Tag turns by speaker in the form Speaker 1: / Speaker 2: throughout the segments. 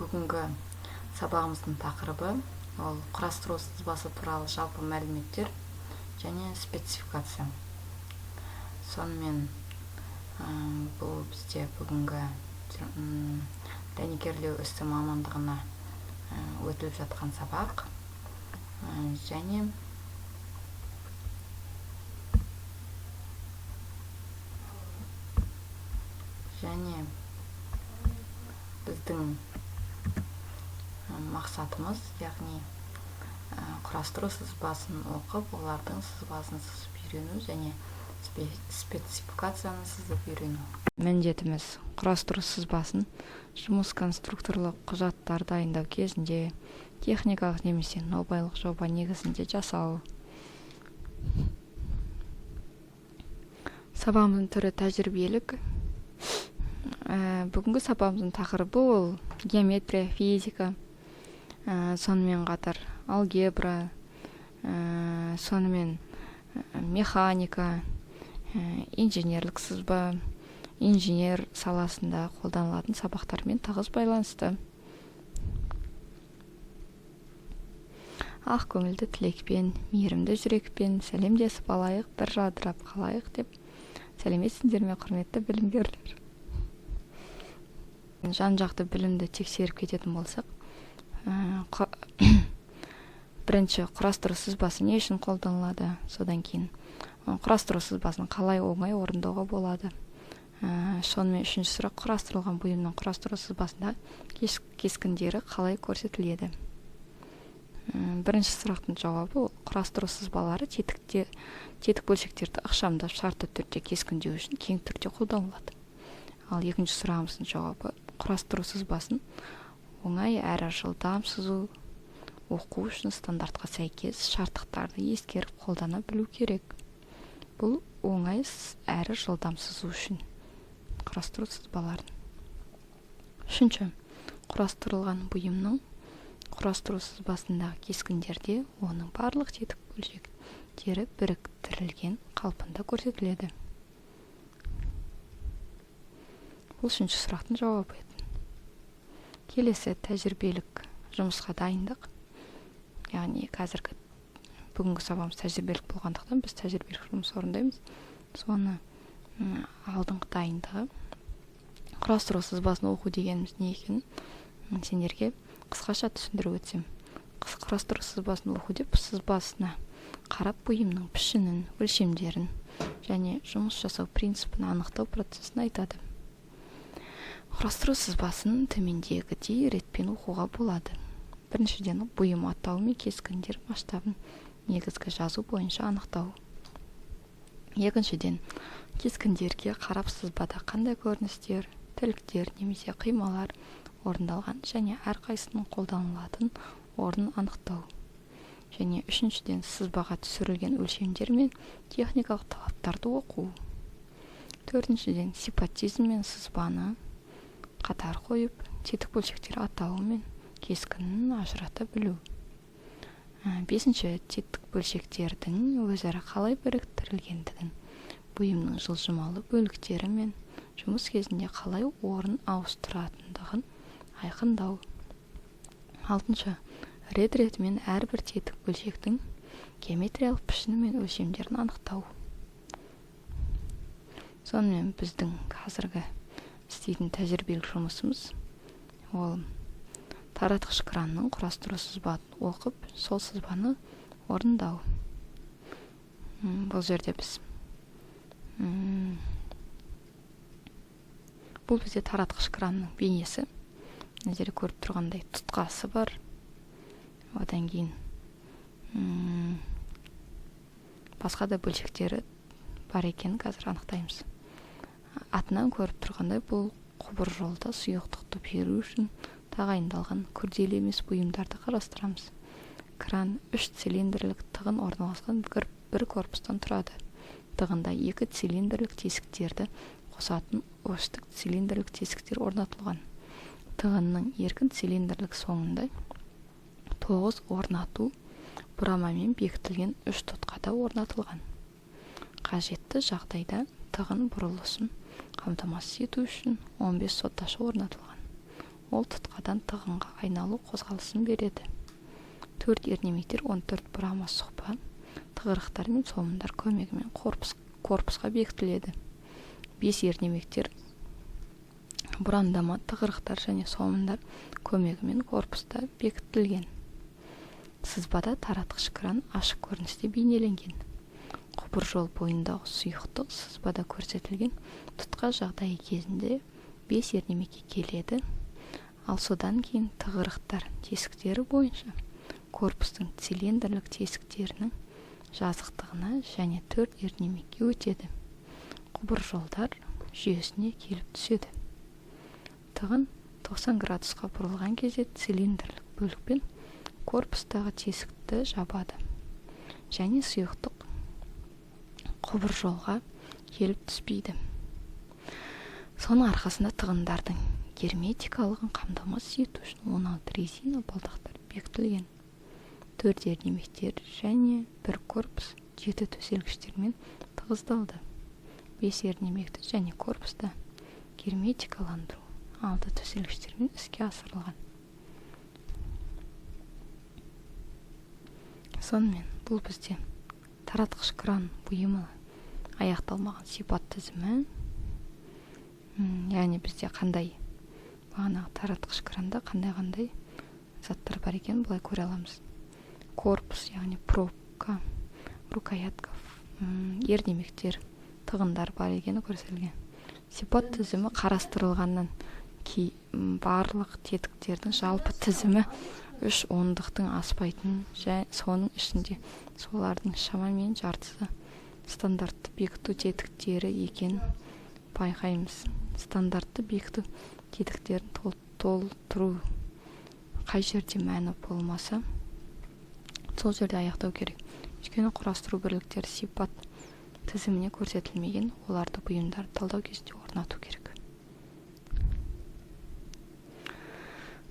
Speaker 1: Бүгінгі сабағымыздың тақырыбы ол құрастыру сызбасы туралы жалпы мәліметтер және спецификация. Сонымен бұл бізде бүгінгі дәнекерлеу ісі мамандығына өтіліп жатқан сабақ және біздің мақсатымыз, яғни құрастыру сызбасын оқып, олардың сызбасын сызып үйрену және спецификацияны сызып үйрену. Міндетіміз құрастыру сызбасын жұмыс конструкторлық құжаттар дайындау кезінде техникалық немесе нобайлық жоба негізінде жасау. Сабағымыздың түрі тәжірибелік. Бүгінгі сабағымыздың тақырыбы ол геометрия, физика, сонымен қатар алгебра, сонымен механика, инженерлік сызба, инженер саласында қолданылатын сабақтармен тығыз байланысты. Ақ көңілді тілекпен, мейірімді жүрекпен сәлемдесіп алайық, бір жадырап қалайық деп. Сәлеметсіздер ме, құрметті білімгерлер? Жан-жақты білімді тексеріп кететін болсақ, бірінші құрастыру сызбасы не үшін қолданылады, содан кейін құрастыру сызбасын қалай оңай орындауға болады. Сонымен үшінші сұрақ, құрастырылған бұйымның құрастыру сызбасында кескіндері қалай көрсетіледі. Бірінші сұрақтың жауабы құрастыру сызбалары тетік бөлшектерді ықшамдап шартты түрде кескіндеу үшін кең түрде қолданылады. Ал екінші сұрағымыздың жауабы құрастыру сызбасын оңай әрі жылдам сызу оқу үшін стандартқа сәйкес шарттықтарды ескеріп қолдана білу керек. Бұл оңай әрі жылдам сызу үшін құрастыру сызбаларын. Үшінші, құрастырылған бұйымның құрастыру сызбасындағы кескіндерде оның барлық тетік бөлшектері біріктірілген қалпында көрсетіледі. Бұл үшінші сұрақтың жауабы еді. Келесі тәжірибелік жұмысқа дайындық. Яғни бүгінгі сабағымыз тәжірибелік болғандықтан біз тәжірибелік жұмыс орындаймыз. Соны алдыңғы дайындығы. Құрастыру сызбасын оқу дегеніміз не екенін сендерге қысқаша түсіндіріп өтсем. Құрастыру сызбасын оқу деп сызбасына қарап бұйымның пішінін, өлшемдерін және жұмыс жасау принципін анықтау процесін айтады. Құрастыру сызбасын төмендегідей ретпен оқуға болады. Біріншіден, бұйым атауы мен кескіндер масштабын негізгі жазу бойынша анықтау. Екіншіден, кескіндерге қарап сызбада қандай көріністер, тіліктер немесе қималар орындалған және әрқайсының қолданылатын орнын анықтау. Және үшіншіден, сызбаға түсірілген өлшемдер мен техникалық талаптарды оқу. Төртіншіден, сипатизм мен сызбаны қатар қойып, тетік бөлшектер атауы мен кескінін ажырата білу. Бесінші, тетік бөлшектердің өзара қалай біріктірілгендігін, бұйымның жылжымалы бөліктері мен жұмыс кезінде қалай орын ауыстыратындығын айқындау. Алтыншы, рет-ретімен әрбір тетік бөлшектің геометриялық пішіні мен өлшемдерін анықтау. Сонымен біздің қазіргі істейтін тәжірибелік жұмысымыз ол таратқыш кранның құрастыру сызбасын оқып, сол сызбаны орындау. Бұл жерде бұл бізде таратқыш кранның бейнесі. Мына жерде көріп тұрғандай тұтқасы бар. Одан кейін басқа да бөлшектері бар екенін қазір анықтаймыз. Атынан көріп тұрғандай бұл құбыр жолда сұйықтықты беру үшін тағайындалған күрделі емес бұйымдарды қарастырамыз. Кран 3 цилиндрлік тығын орналасқан бір корпустан тұрады. Тығында 2 цилиндрлік тесіктерді қосатын осьтік цилиндрлік тесіктер орнатылған. Тығынның еркін цилиндрлік соңында 9 орнату бұрамамен бекітілген 3 тұтқада орнатылған. Қажетті жағдайда тығын бұрылысын қамтамасыз ету үшін 15 сотташы орнатылған. ол тұтқадан тығынға айналу қозғалысын береді. 4 ернемектер 14 бұрама сұқпа, тығырықтар мен сомындар көмегімен корпусқа бекітіледі. 5 ернемектер бұрандама, тығырықтар және сомындар көмегімен корпуста бекітілген. Сызбада таратқыш кран ашық көріністе бейнеленген. Құбыр жол бойындағы сұйықтық сызбада көрсетілген тұтқа жағдайы кезінде 5 ернемекке келеді, ал содан кейін тығырықтар тесіктері бойынша корпустың цилиндрлік тесіктерінің жазықтығына және 4 ернемекке өтеді. Құбыр жолдар жүйесіне келіп түседі. Тығын 90 градусқа бұрылған кезде цилиндрлік бөлікпен корпустағы тесікті жабады және сұйықтық құбыр жолға келіп түспейді. Соның арқасында тығындардың герметикалығын қамтамасыз ету үшін 16 резина балдақтар бекітілген. 4 ернемектер және 1 корпус 7 төселгіштермен тығыздалды. 5 ернемекті және корпуста герметикаландыру 6 төселгіштермен іске асырылған. Сонымен бұл бізде таратқыш кран бұйымы аяқталмаған сипат тізімі. Яғни бізде қандай бағанағы таратқыш кранда қандай заттар бар екен бұлай көре аламыз. Корпус, яғни пробка, рукоятка, ернемектер, тығындар бар екені көрсетілген. Сипат тізімі қарастырылғаннан кейін барлық тетіктердің жалпы тізімі 3 ондықтың аспайтын, соның ішінде солардың шамамен жартысы стандартты бекіту тетіктері екен байқаймыз. Стандартты бекіту тетіктерін толтыру қай жерде мәні болмаса, сол жерде аяқтау керек. Өйткені құрастыру бірліктері сипат тізіміне көрсетілмеген, оларды бұйымдарды талдау кезінде орнату керек.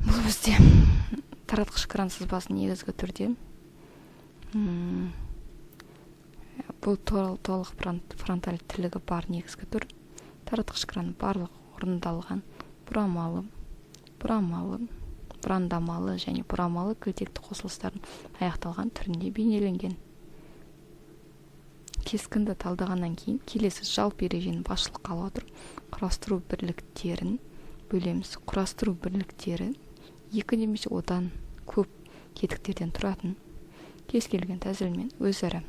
Speaker 1: Бұл бізде таратқыш кран сызбасын негізгі түрде бұл толық фронталь тілігі бар негізгі түр. Таратқыш кран барлық орындалған бұрамалы, бұрандамалы және бұрамалы кілтекті қосылыстардың аяқталған түрінде бейнеленген. Кескінді талдағаннан кейін келесі жалпы ережені басшылыққа ала отырып құрастыру бірліктерін бөлеміз. Құрастыру бірліктері 2 немесе одан көп тетіктерден тұратын, кез келген тәсілмен өзара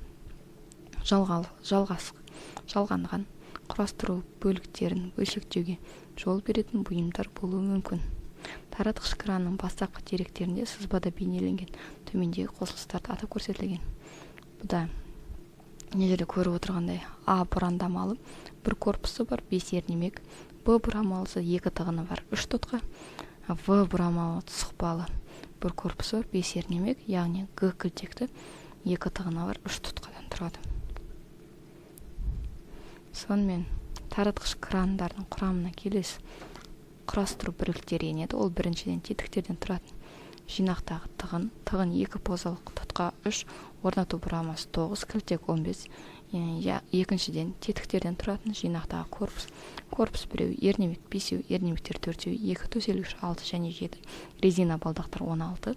Speaker 1: жалғанған құрастыру бөліктерін бөлшектеуге жол беретін бұйымдар болуы мүмкін. Таратқыш кранның бастапқы деректерінде сызбада бейнеленген төмендегі қосылыстарды атап көрсетілген. Бұда не жерде көріп отырғандай А бұрандамалы, 1 корпусы бар, 5 ернемек, Б бұрамалысы 2 тығыны бар, 3 тұтқа, В бұрамалы сұқпалы, 1 корпусы бар, 5 ернемек, яғни Г кілтекті 2 тығыны бар, 3 тұтқадан тұрады. Сонымен таратқыш крандардың құрамына келесі құрастыру бірліктері енеді. Ол біріншіден тетіктерден тұратын жинақтағы тығын 2 позалық тұтқа 3, орнату бұрамасы 9, кілтек 15. Екіншіден тетіктерден тұратын жинақтағы корпус біреу, ернемек 5, ернемектер 4, 2 төселгіш 6 және 7, резина балдақтар 16,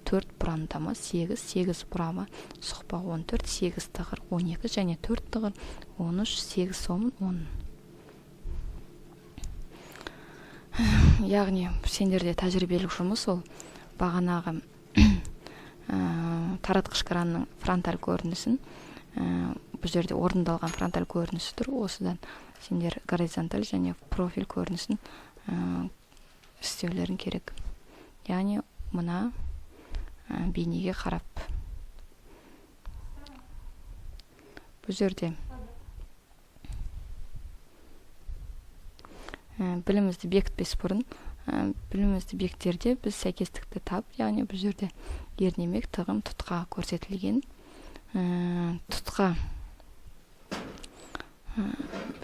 Speaker 1: 4 бұрандама 8 бұрама сұқпа 14, 8 тығыр 12 және 4 тығыр 13, 8 сомын 10. Яғни сендерде тәжірибелік жұмыс ол бағанағы таратқыш кранның фронталь көрінісін, бұл жерде орындалған фронталь көрінісі тұр, осыдан сендер горизонталь және профиль көрінісін істеулерін керек. Яғни мына бейнеге қарап бұл жерде білімізді бекітпес бұрын білімізді бектерде біз сәйкестікті тап, яғни бұл жерде ернемек, тығым, тұтқа көрсетілген. Тұтқа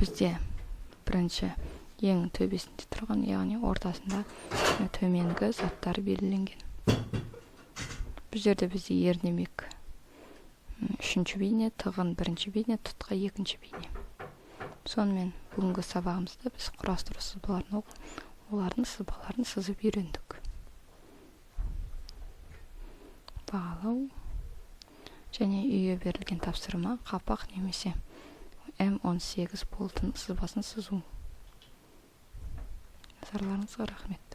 Speaker 1: бізде бірінші ең төбесінде тұрған, яғни ортасында төменгі заттар белгіленген. Бұл жерде бізде ернемек 3-ші бейне, тығын 1-ші бейне, тұтқа 2-ші бейне. Сонымен бүгінгі сабағымызда біз құрастыру сызбаларын оқып, олардың сызбаларын сызып үйрендік. бағалау және үйге берілген тапсырма қапақ немесе М18 болтын сызбасын сызу. Назарларыңызға рахмет.